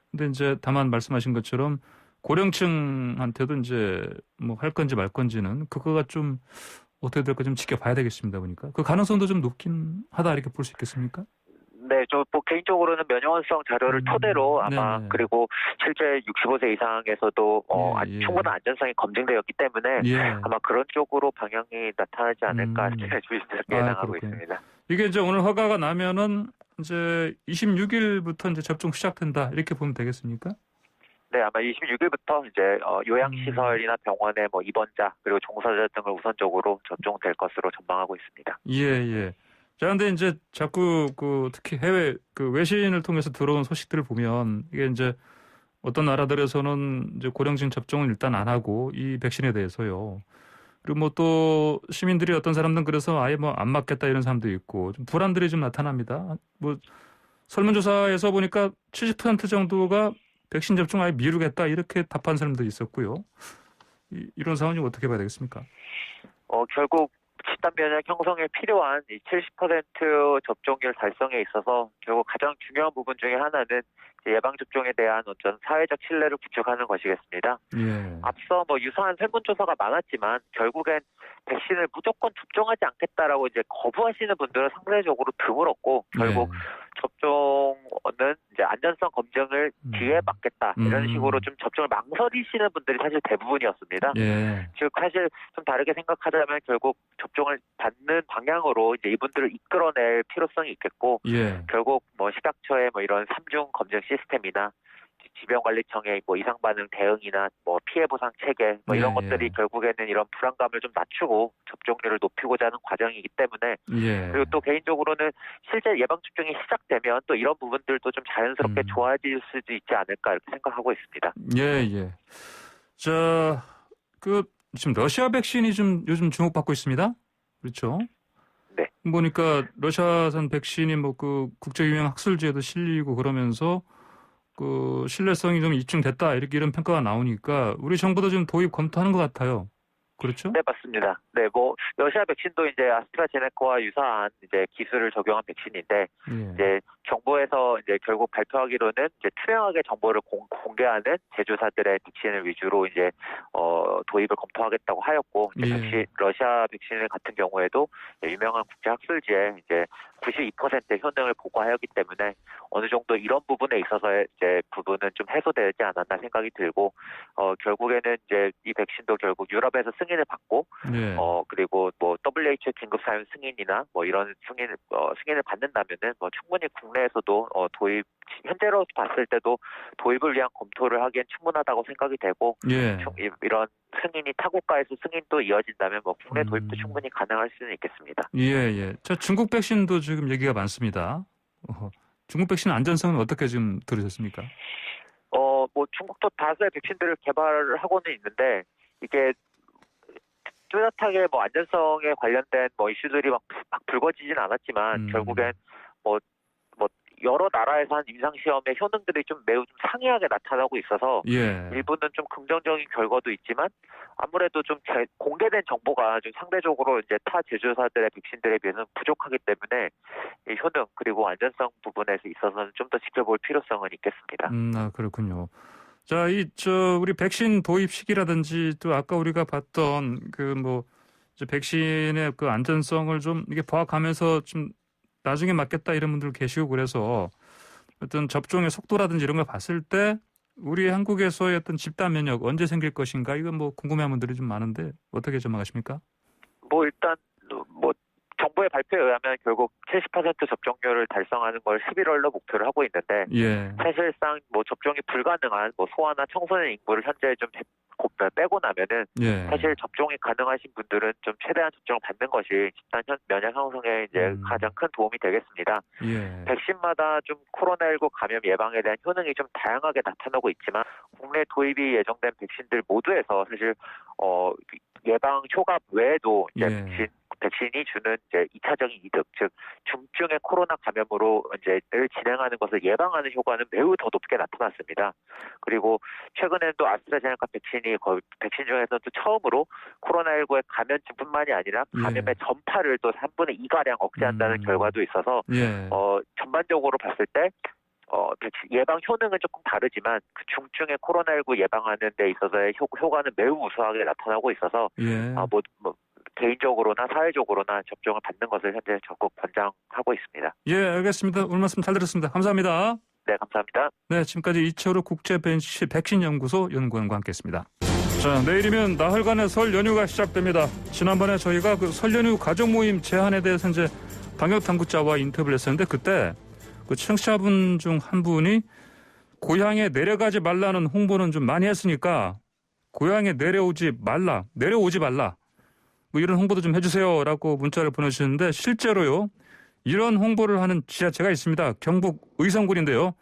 근데 이제 다만 말씀하신 것처럼 고령층한테도 이제 뭐 할 건지 말 건지는 그거가 좀 어떻게 될까 좀 지켜봐야 되겠습니다. 보니까 그 가능성도 좀 높긴 하다 이렇게 볼 수 있겠습니까? 네, 저 뭐 개인적으로는 면역성 자료를 토대로 아마 네네. 그리고 실제 65세 이상에서도 예. 충분한 안전성이 검증되었기 때문에 예. 아마 그런 쪽으로 방향이 나타나지 않을까 이렇게 조심스럽게 예상하고 그렇군요. 있습니다. 이게 이제 오늘 허가가 나면은 이제 26일부터 이제 접종 시작된다 이렇게 보면 되겠습니까? 네, 아마 26일부터 이제 요양시설이나 병원의 뭐 입원자 그리고 종사자 등을 우선적으로 접종될 것으로 전망하고 있습니다. 예, 예. 자, 근데 이제 자꾸 특히 해외 외신을 통해서 들어온 소식들을 보면 이게 이제 어떤 나라들에서는 이제 고령층 접종은 일단 안 하고 이 백신에 대해서요. 그리고 뭐 또 시민들이 어떤 사람들은 그래서 아예 뭐 안 맞겠다 이런 사람도 있고 좀 불안들이 좀 나타납니다. 뭐 설문조사에서 보니까 70% 정도가 백신 접종 아예 미루겠다 이렇게 답한 사람도 있었고요. 이런 상황이 어떻게 봐야 되겠습니까? 결국 집단 면역 형성에 필요한 이 70% 접종률 달성에 있어서 결국 가장 중요한 부분 중에 하나는 예방접종에 대한 어떤 사회적 신뢰를 구축하는 것이겠습니다. 예. 앞서 뭐 유사한 설문조사가 많았지만 결국엔 백신을 무조건 접종하지 않겠다라고 이제 거부하시는 분들은 상대적으로 드물었고 결국 접종은 이제 안전성 검증을 뒤에 받겠다 이런 식으로 좀 접종을 망설이시는 분들이 사실 대부분이었습니다. 예. 즉 사실 좀 다르게 생각하자면 결국 접종을 받는 방향으로 이제 이분들을 이끌어낼 필요성이 있겠고 예. 결국 뭐 식약처의 뭐 이런 3중 검증 시스템이나 질병관리청의 뭐 이상 반응 대응이나 뭐 피해 보상 체계 뭐 이런 것들이 결국에는 이런 불안감을 좀 낮추고 접종률을 높이고자 하는 과정이기 때문에 그리고 또 개인적으로는 실제 예방 접종이 시작되면 또 이런 부분들도 좀 자연스럽게 좋아질 수도 있지 않을까 이렇게 생각하고 있습니다. 예. 자, 지금 러시아 백신이 좀 요즘 주목받고 있습니다. 그렇죠? 네. 보니까 러시아산 백신이 뭐 국제유행 학술지에도 실리고 그러면서 신뢰성이 좀 입증됐다 이런 평가가 나오니까 우리 정부도 좀 도입 검토하는 것 같아요. 그렇죠? 네, 맞습니다. 네, 뭐 러시아 백신도 이제 아스트라제네카와 유사한 이제 기술을 적용한 백신인데 이제 정부에서 이제 결국 발표하기로는 이제 투명하게 정보를 공개하는 제조사들의 백신을 위주로 이제 도입을 검토하겠다고 하였고 이제 러시아 백신 같은 경우에도 유명한 국제 학술지에 이제 92% 효능을 보고하였기 때문에 어느 정도 이런 부분에 있어서의 이제 부분은 좀 해소되지 않았나 생각이 들고 결국에는 이제 이 백신도 결국 유럽에서 승인을 받고 그리고 뭐 WHO 긴급 사용 승인이나 뭐 이런 승인을 받는다면은 뭐 충분히 국내에서도 도입 현재로 봤을 때도 도입을 위한 검토를 하기엔 충분하다고 생각이 되고 이런 승인이 타국가에서 승인도 이어진다면 뭐 국내 도입도 충분히 가능할 수는 있겠습니다. 예. 자, 중국 백신도 지금 얘기가 많습니다. 중국 백신 안전성은 어떻게 지금 들으셨습니까? 뭐 중국도 다수의 백신들을 개발을 하고는 있는데 이게 뚜렷하게 뭐 안전성에 관련된 뭐 이슈들이 막 불거지진 않았지만 결국엔 뭐 여러 나라에서 한 임상시험의 효능들이 좀 매우 좀 상이하게 나타나고 있어서 일부는 좀 긍정적인 결과도 있지만 아무래도 좀 공개된 정보가 좀 상대적으로 이제 타 제조사들의 백신들에 비해서는 부족하기 때문에 이 효능 그리고 안전성 부분에서 있어서는 좀 더 지켜볼 필요성은 있겠습니다. 그렇군요. 자, 우리 백신 도입 시기라든지 또 아까 우리가 봤던 이제 백신의 안전성을 좀 이게 파악하면서 좀 나중에 맞겠다 이런 분들 계시고 그래서 어떤 접종의 속도라든지 이런 걸 봤을 때 우리 한국에서의 어떤 집단 면역 언제 생길 것인가 이건 뭐 궁금해하는 분들이 좀 많은데 어떻게 전망하십니까? 뭐 일단 뭐 정부 정부의 발표에 의하면 결국 70% 접종률을 달성하는 걸 11월로 목표를 하고 있는데 예. 사실상 뭐 접종이 불가능한 뭐 소아나 청소년 인구를 현재 좀 빼고 나면은 예. 사실 접종이 가능하신 분들은 좀 최대한 접종을 받는 것이 집단 면역 형성에 이제 가장 큰 도움이 되겠습니다. 예. 백신마다 좀 코로나19 감염 예방에 대한 효능이 좀 다양하게 나타나고 있지만 국내 도입이 예정된 백신들 모두에서 사실 예방 효과 외에도 이제 예. 백신이 주는 이제 2차적인 이득, 즉 중증의 코로나 감염으로 이제를 진행하는 것을 예방하는 효과는 매우 더 높게 나타났습니다. 그리고 최근에는 또 아스트라제네카 백신이 백신 중에서는 또 처음으로 코로나19의 감염증뿐만이 아니라 감염의 전파를 또 3분의 2가량 억제한다는 결과도 있어서 예. 전반적으로 봤을 때 백신 예방 효능은 조금 다르지만 그 중증의 코로나19 예방하는 데 있어서의 효과는 매우 우수하게 나타나고 있어서 예. 개인적으로나 사회적으로나 접종을 받는 것을 현재 적극 권장하고 있습니다. 예, 알겠습니다. 오늘 말씀 잘 들었습니다. 감사합니다. 네, 감사합니다. 네, 지금까지 이철우 국제백신연구소 연구원과 함께했습니다. 자, 내일이면 나흘간의 설 연휴가 시작됩니다. 지난번에 저희가 그 설 연휴 가족 모임 제한에 대해서 이제 방역 당국자와 인터뷰를 했었는데 그때 그 청취자분 중 한 분이 고향에 내려가지 말라는 홍보는 좀 많이 했으니까 고향에 내려오지 말라. 뭐 이런 홍보도 좀 해주세요라고 문자를 보내주셨는데 실제로요. 이런 홍보를 하는 지자체가 있습니다. 경북 의성군인데요.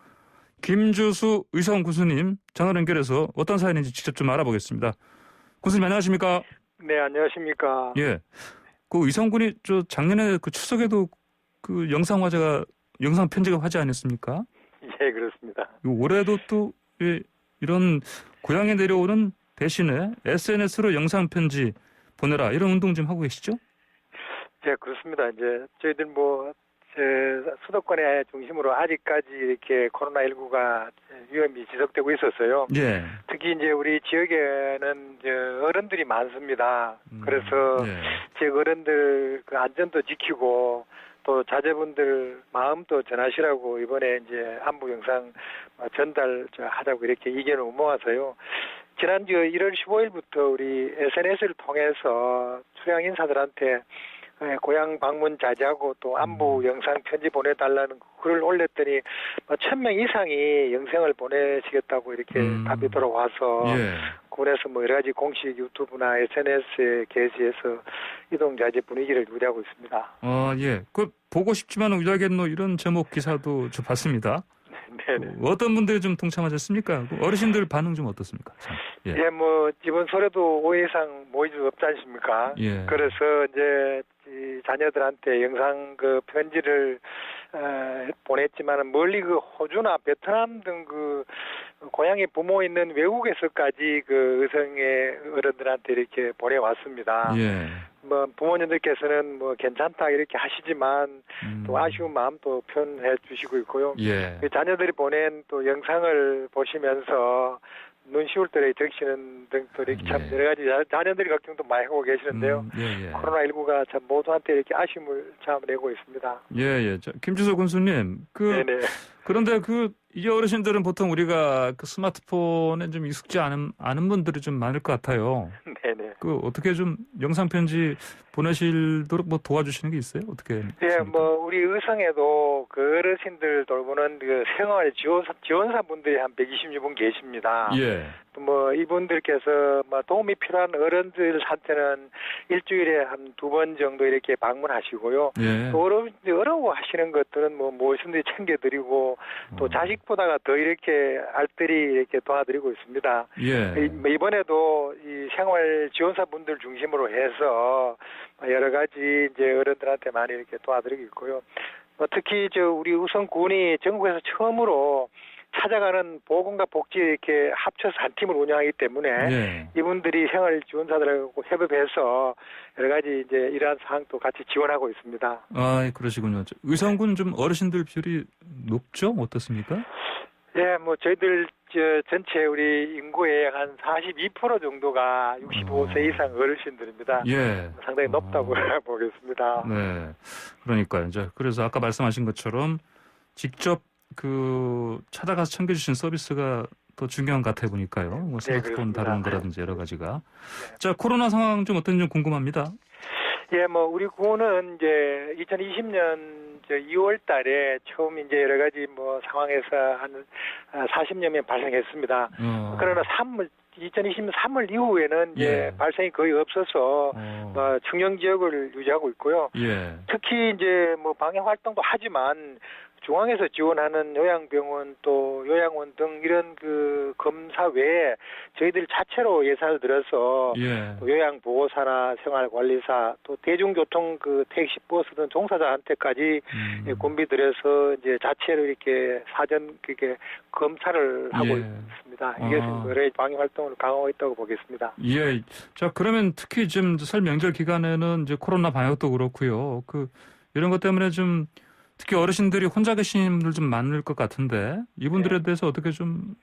김주수 의성 군수님 전화로 연결해서 어떤 사연인지 직접 좀 알아보겠습니다. 군수님 안녕하십니까? 네, 안녕하십니까? 예. 그 의성군이 작년에 그 추석에도 그 영상 편지가 화제 아니었습니까? 예, 그렇습니다. 올해도 또 이런 고향에 내려오는 대신에 SNS로 영상 편지 보내라 이런 운동 좀 하고 계시죠? 예, 그렇습니다. 이제 저희들 수도권의 중심으로 아직까지 이렇게 코로나19가 위험이 지속되고 있었어요. 예. 특히 이제 우리 지역에는 이제 어른들이 많습니다. 그래서 지역 어른들 그 안전도 지키고 또 자제분들 마음도 전하시라고 이번에 이제 안부 영상 전달 하자고 이렇게 의견을 모아서요. 지난주 1월 15일부터 우리 SNS를 통해서 수량 인사들한테 고향 방문 자제하고 또 안부 영상 편지 보내달라는 글을 올렸더니 1,000명 이상이 영상을 보내시겠다고 이렇게 답이 들어와서 군에서 여러 가지 공식 유튜브나 SNS에 게시해서 이동 자제 분위기를 유지하고 있습니다. 예. 그 보고 싶지만 우야겠노 이런 제목 기사도 저 봤습니다. 네네. 어떤 분들이 좀 동참하셨습니까? 어르신들 반응 좀 어떻습니까? 예, 이번 설에도 5회 이상 모일 수 없지 않습니까? 예. 그래서 이제 자녀들한테 영상 그 편지를 보냈지만은 멀리 그 호주나 베트남 등 그 고향의 부모 있는 외국에서까지 그 의성의 어른들한테 이렇게 보내왔습니다. 예. 부모님들께서는 괜찮다 이렇게 하시지만 또 아쉬운 마음도 표현해 주시고 있고요. 예. 그 자녀들이 보낸 또 영상을 보시면서 눈시울 때에 적시는 등 또 이렇게 참 여러 가지 자녀들이 걱정도 많이 하고 계시는데요. 코로나19가 참 모두한테 이렇게 아쉬움을 참 내고 있습니다. 예. 김주소 군수님, 네네. 그런데 이 어르신들은 보통 우리가 그 스마트폰에 좀 익숙지 않은 분들이 좀 많을 것 같아요. 네네. 어떻게 좀 영상 편지 보내시도록 도와주시는 게 있어요? 어떻게? 예, 우리 의성에도 그 어르신들 돌보는 그 생활 지원사분들이 한 126분 계십니다. 예. 또 이분들께서 도움이 필요한 어른들한테는 일주일에 한 2번 정도 이렇게 방문하시고요. 예. 또 어려워하시는 것들은 무엇이든지 챙겨드리고 또 자식보다가 더 이렇게 알뜰히 이렇게 도와드리고 있습니다. 예. 이번에도 이 생활 지원사분들 중심으로 해서 여러 가지 이제 어른들한테 많이 이렇게 도와드리고 있고요. 특히 우리 의성군이 전국에서 처음으로 찾아가는 보건과 복지 이렇게 합쳐서 한 팀을 운영하기 때문에 이분들이 생활 지원사들하고 협업해서 여러 가지 이제 이러한 사항도 같이 지원하고 있습니다. 아, 그러시군요. 의성군 좀 어르신들 비율이 높죠? 어떻습니까? 예, 저희들 전체 우리 인구의 한 42% 정도가 65세 이상 어르신들입니다. 예. 상당히 높다고 보겠습니다. 네. 그러니까요. 그래서 아까 말씀하신 것처럼 직접 찾아가서 챙겨주신 서비스가 더 중요한 것 같아 보니까요. 스마트폰 다루는 거라든지 여러 가지가. 자, 코로나 상황 좀 어떤지 좀 궁금합니다. 예, 뭐 우리 구는 이제 2020년 2월 달에 처음 이제 여러 가지 뭐 상황에서 한 40여 명 발생했습니다. 그러나 2020년 3월 이후에는 이제 발생이 거의 없어서 청정 지역을 유지하고 있고요. 특히 이제 뭐 방역 활동도 하지만 중앙에서 지원하는 요양병원 또 요양원 등 이런 그 검사 외에 저희들 자체로 예산을 들어서 또 요양보호사나 생활관리사 또 대중교통 그 택시 버스 등 종사자한테까지 군비 들여서 이제 자체로 이렇게 사전 그게 검사를 하고 있습니다. 이게 여러 방역 활동을 강화하고 있다고 보겠습니다. 예. 자, 그러면 특히 지금 설 명절 기간에는 이제 코로나 방역도 그렇고요. 이런 것 때문에 좀 특히 어르신들이 혼자 계신 분들 좀 많을 것 같은데 이분들에 대해서 어떻게 좀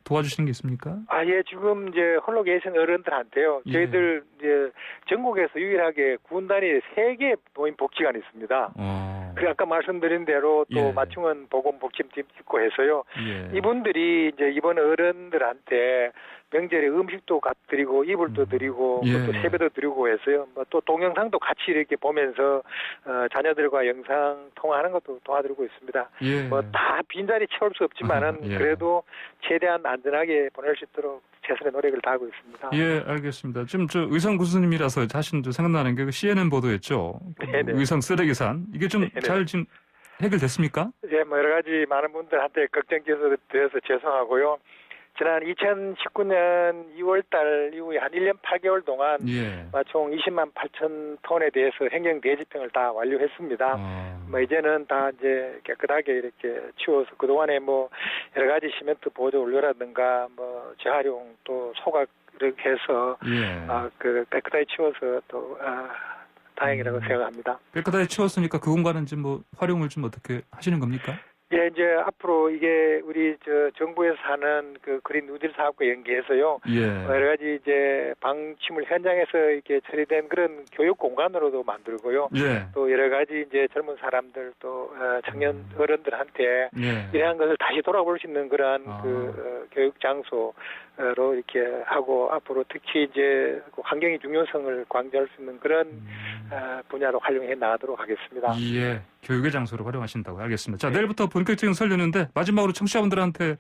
도와주시는 게 있습니까? 예, 지금 이제 홀로 계신 어른들한테요. 저희들 이제 전국에서 유일하게 군 단위 3개 노인 복지관이 있습니다. 그리고 아까 말씀드린 대로 또 맞춤은 보건복지팀 있고 해서요. 이분들이 이제 이번 어른들한테 명절에 음식도 드리고 이불도 드리고 또 세배도 드리고 해서요. 뭐 또 동영상도 같이 이렇게 보면서 자녀들과 영상 통화하는 것도 도와드리고 있습니다. 뭐 다 빈자리 채울 수 없지만은 그래도 최대한 안전하게 보낼 수 있도록 최선의 노력을 다하고 있습니다. 예, 알겠습니다. 지금 의성 교수님이라서 사실 생각나는 게 CNN 보도였죠. 의성 쓰레기산 이게 좀 잘 지금 해결됐습니까? 예, 뭐 여러 가지 많은 분들한테 걱정드려서 죄송하고요. 지난 2019년 2월 달 이후에 한 1년 8개월 동안 총 20만 8천 톤에 대해서 행정 대지평을 다 완료했습니다. 뭐 이제는 다 이제 깨끗하게 이렇게 치워서 그동안에 뭐 여러 가지 시멘트 보조 원료라든가 뭐 재활용 또 소각 이렇게 해서 깨끗하게 치워서 또 다행이라고 생각합니다. 깨끗하게 치웠으니까 그 공간은 지금 뭐 활용을 좀 어떻게 하시는 겁니까? 예, 이제 앞으로 이게 우리 정부에서 하는 그 그린 뉴딜 사업과 연계해서요. 여러 가지 이제 방치물 현장에서 이렇게 처리된 그런 교육 공간으로도 만들고요. 또 여러 가지 이제 젊은 사람들 또 청년 어른들한테 이러한 것을 다시 돌아볼 수 있는 그런 그 교육 장소로 이렇게 하고 앞으로 특히 이제 그 환경의 중요성을 강조할 수 있는 그런 분야로 활용해 나가도록 하겠습니다. 예, 교육의 장소로 활용하신다고 알겠습니다. 자, 내일부터 본격적인 설레는데 마지막으로 청취자분들한테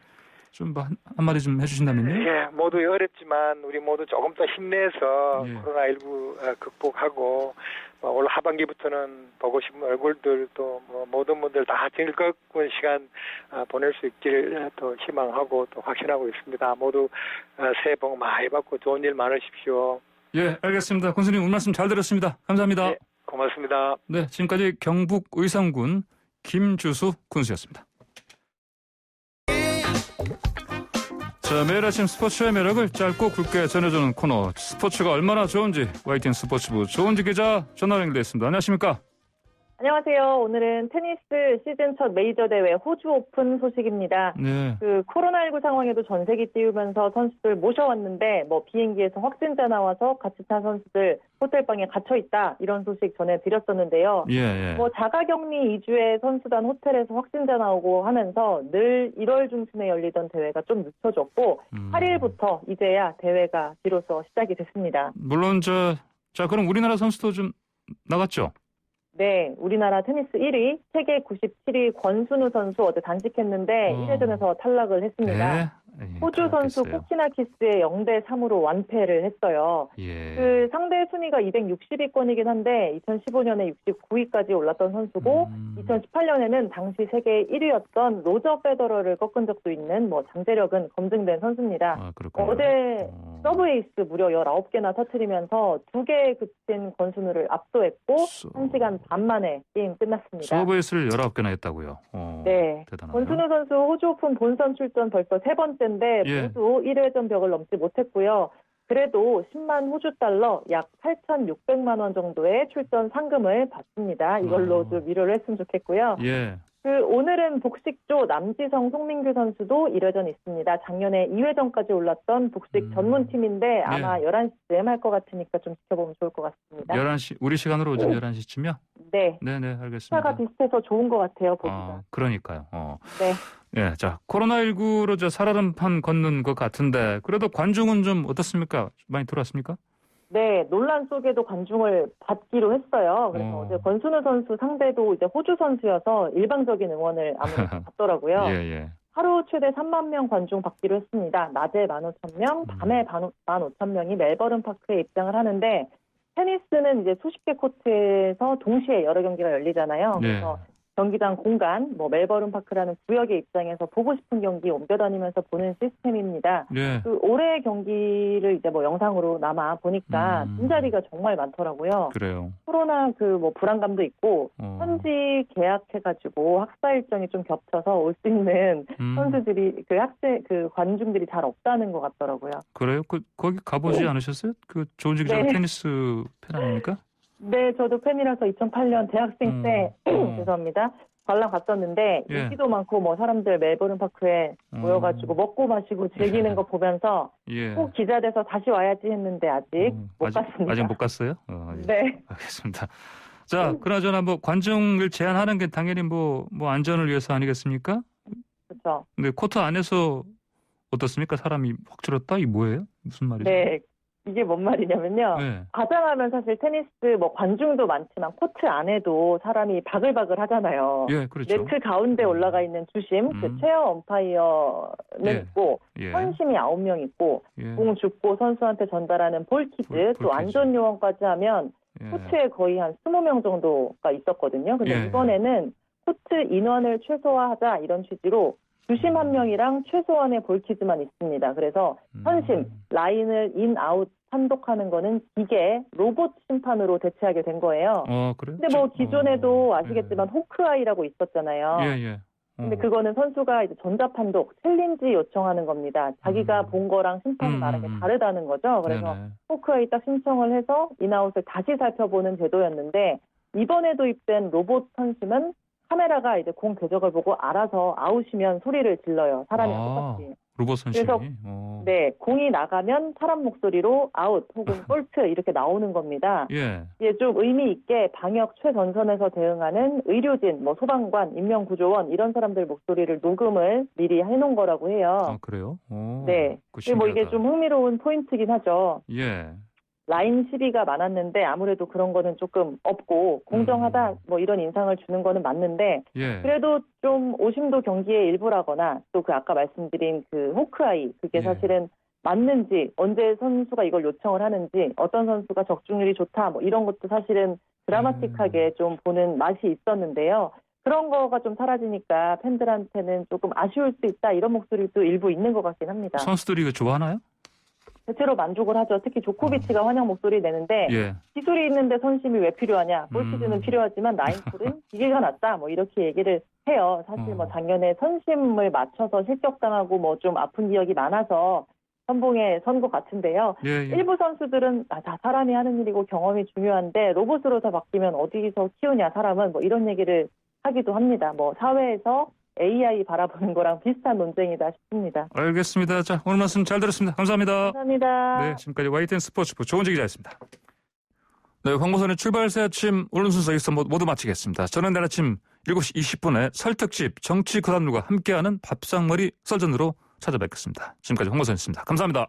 좀 한마디 좀 해주신다면요. 예, 모두 어렵지만 우리 모두 조금 더 힘내서 코로나19 극복하고 올 하반기부터는 보고 싶은 얼굴들 또 뭐 모든 분들 다 즐거운 시간 보낼 수 있기를 또 희망하고 또 확신하고 있습니다. 모두 새해 복 많이 받고 좋은 일 많으십시오. 예, 알겠습니다. 군수님 오늘 말씀 잘 들었습니다. 감사합니다. 네, 고맙습니다. 네, 지금까지 경북 의성군 김주수 군수였습니다. 자, 매일 아침 스포츠의 매력을 짧고 굵게 전해주는 코너 스포츠가 얼마나 좋은지 YTN 스포츠부 조은지 기자 전화 연결됐습니다. 안녕하십니까? 안녕하세요. 오늘은 테니스 시즌 첫 메이저 대회 호주 오픈 소식입니다. 그 코로나19 상황에도 전세기 띄우면서 선수들 모셔왔는데 뭐 비행기에서 확진자 나와서 같이 탄 선수들 호텔방에 갇혀 있다 이런 소식 전해드렸었는데요. 뭐 자가격리 2주에 선수단 호텔에서 확진자 나오고 하면서 늘 1월 중순에 열리던 대회가 좀 늦춰졌고 8일부터 이제야 대회가 비로소 시작이 됐습니다. 물론 자 그럼 우리나라 선수도 좀 나갔죠? 네, 우리나라 테니스 1위, 세계 97위 권순우 선수 어제 단식했는데 1회전에서 탈락을 했습니다. 호주 선수 코키나키스에 0대3으로 완패를 했어요. 그 상대 순위가 260위권이긴 한데 2015년에 69위까지 올랐던 선수고 2018년에는 당시 세계 1위였던 로저 페더러를 꺾은 적도 있는 뭐 잠재력은 검증된 선수입니다. 어제 서브에이스 무려 19개나 터뜨리면서 2개의 그친 권순우를 압도했고 1시간 반 만에 게임 끝났습니다. 서브에이스를 19개나 했다고요? 네. 대단하네요. 권순우 선수 호주 오픈 본선 출전 벌써 3번째인데 모두 1회전 벽을 넘지 못했고요. 그래도 10만 호주 달러 약 8,600만 원 정도의 출전 상금을 받습니다. 이걸로 좀 위로를 했으면 좋겠고요. 오늘은 복식조 남지성 송민규 선수도 1회전 있습니다. 작년에 2회전까지 올랐던 복식 전문팀인데 아마 11시쯤 할 것 같으니까 좀 지켜보면 좋을 것 같습니다. 11시, 우리 시간으로 오전 11시쯤이요? 네. 네네, 알겠습니다. 시차가 비슷해서 좋은 것 같아요, 보기가. 그러니까요. 네. 예, 자, 코로나19로 살얼음판 걷는 것 같은데, 그래도 관중은 좀 어떻습니까? 많이 들어왔습니까? 네, 논란 속에도 관중을 받기로 했어요. 그래서 어제 권순우 선수 상대도 이제 호주 선수여서 일방적인 응원을 아무래도 받더라고요. 예. 하루 최대 3만 명 관중 받기로 했습니다. 낮에 15,000명, 밤에 15,000명이 멜버른 파크에 입장을 하는데 테니스는 이제 수십 개 코트에서 동시에 여러 경기가 열리잖아요. 그래서 경기장 공간, 뭐 멜버른 파크라는 구역의 입장에서 보고 싶은 경기 옮겨다니면서 보는 시스템입니다. 그 올해 경기를 이제 뭐 영상으로 남아 보니까 빈자리가 정말 많더라고요. 그래요. 코로나 그 뭐 불안감도 있고 현지 계약해가지고 학사 일정이 좀 겹쳐서 올 수 있는 선수들이 그 관중들이 잘 없다는 것 같더라고요. 그래요? 거기 가보지 않으셨어요? 그 조은지 기자가 테니스 팬 아닙니까? 네, 저도 팬이라서 2008년 대학생 때 죄송합니다. 관람 갔었는데 인기도 많고 뭐 사람들 멜버른 파크에 모여가지고 먹고 마시고 즐기는 거 보면서 꼭 기자 돼서 다시 와야지 했는데 아직 못 갔습니다. 아직 못 갔어요? 네. 알겠습니다. 자, 그나저나 뭐 관중을 제한하는 게 당연히 뭐 안전을 위해서 아니겠습니까? 그렇죠. 근데 코트 안에서 어떻습니까? 사람이 확 줄었다? 이게 뭐예요? 무슨 말이죠? 네. 이게 뭔 말이냐면요. 가장하면 사실 테니스 뭐 관중도 많지만 코트 안에도 사람이 바글바글 하잖아요. 예, 그렇죠. 네트 가운데 올라가 있는 주심, 그 체어 엄파이어는 있고 선심이 9명 있고 공 줍고 선수한테 전달하는 볼키즈, 또 안전요원까지 하면 코트에 거의 한 20명 정도가 있었거든요. 근데 이번에는 코트 인원을 최소화하자 이런 취지로 주심 1명이랑 최소한의 볼키즈만 있습니다. 그래서 선심, 라인을 인, 아웃 판독하는 거는 기계, 로봇 심판으로 대체하게 된 거예요. 그래요? 근데 뭐 기존에도 아시겠지만 호크아이라고 있었잖아요. 근데 그거는 선수가 이제 전자판독, 챌린지 요청하는 겁니다. 자기가 본 거랑 심판이 말하는 게 다르다는 거죠. 그래서 호크아이 딱 신청을 해서 인아웃을 다시 살펴보는 제도였는데 이번에 도입된 로봇 선심은 카메라가 이제 공 궤적을 보고 알아서 아웃이면 소리를 질러요. 사람이랑 똑같이. 로봇 선심이. 그래서 네, 공이 나가면 사람 목소리로 아웃 혹은 볼트 이렇게 나오는 겁니다. 이게 좀 의미 있게 방역 최전선에서 대응하는 의료진, 뭐 소방관, 인명구조원 이런 사람들 목소리를 녹음을 미리 해놓은 거라고 해요. 그래요? 네. 뭐 이게 좀 흥미로운 포인트긴 하죠. 라인 시비가 많았는데 아무래도 그런 거는 조금 없고 공정하다 뭐 이런 인상을 주는 거는 맞는데 그래도 좀 오심도 경기의 일부라거나 또 그 아까 말씀드린 그 호크아이 그게 사실은 맞는지 언제 선수가 이걸 요청을 하는지 어떤 선수가 적중률이 좋다 뭐 이런 것도 사실은 드라마틱하게 좀 보는 맛이 있었는데요. 그런 거가 좀 사라지니까 팬들한테는 조금 아쉬울 수 있다 이런 목소리도 일부 있는 것 같긴 합니다. 선수들이 이거 좋아하나요? 대체로 만족을 하죠. 특히 조코비치가 환영 목소리 내는데 기술이 있는데 선심이 왜 필요하냐. 볼키즈는 필요하지만 나인풀은 기계가 낫다. 뭐 이렇게 얘기를 해요. 사실 뭐 작년에 선심을 맞춰서 실격당하고 뭐 좀 아픈 기억이 많아서 선봉에 선 것 같은데요. 일부 선수들은 다 사람이 하는 일이고 경험이 중요한데 로봇으로 다 바뀌면 어디서 키우냐 사람은 뭐 이런 얘기를 하기도 합니다. 뭐 사회에서 AI 바라보는 거랑 비슷한 논쟁이다 싶습니다. 알겠습니다. 자, 오늘 말씀 잘 들었습니다. 감사합니다. 감사합니다. 네, 지금까지 YTN 스포츠부 조은지 기자였습니다. 네, 황보선의 출발새 아침 오늘 순서 여기서 모두 마치겠습니다. 저는 내일 아침 7시 20분에 설 특집 정치 거담들과 함께하는 밥상머리 썰전으로 찾아뵙겠습니다. 지금까지 황보선이었습니다. 감사합니다.